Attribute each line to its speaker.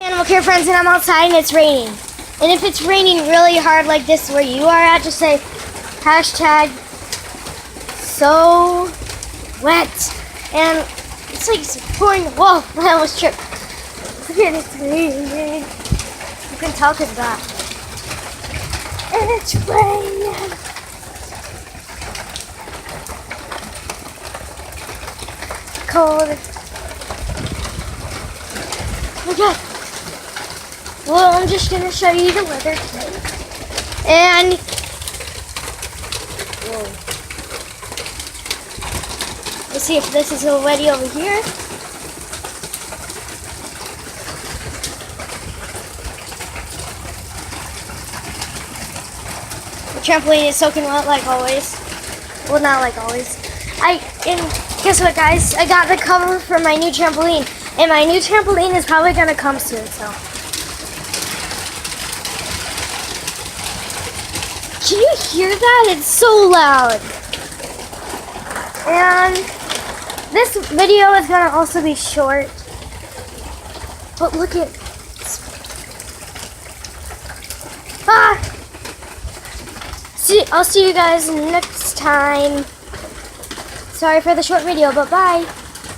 Speaker 1: Animal Care Friends, and I'm outside and it's raining. And if it's raining really hard like this where you are at, just say hashtag so wet. And it's like it's pouring. Whoa, I almost tripped. Look at it, it's raining. You can tell because of that. And it's raining. Cold. Oh my god. Well, I'm just gonna show you the weather today. And whoa. Let's see if this is already over here. The trampoline is soaking wet like always. Well, not like always. And guess what, guys? I got the cover for my new trampoline. And my new trampoline is probably gonna come soon, so. Can you hear that? It's so loud. And this video is gonna also be short. But look at. I'll see you guys next time. Sorry for the short video, but bye.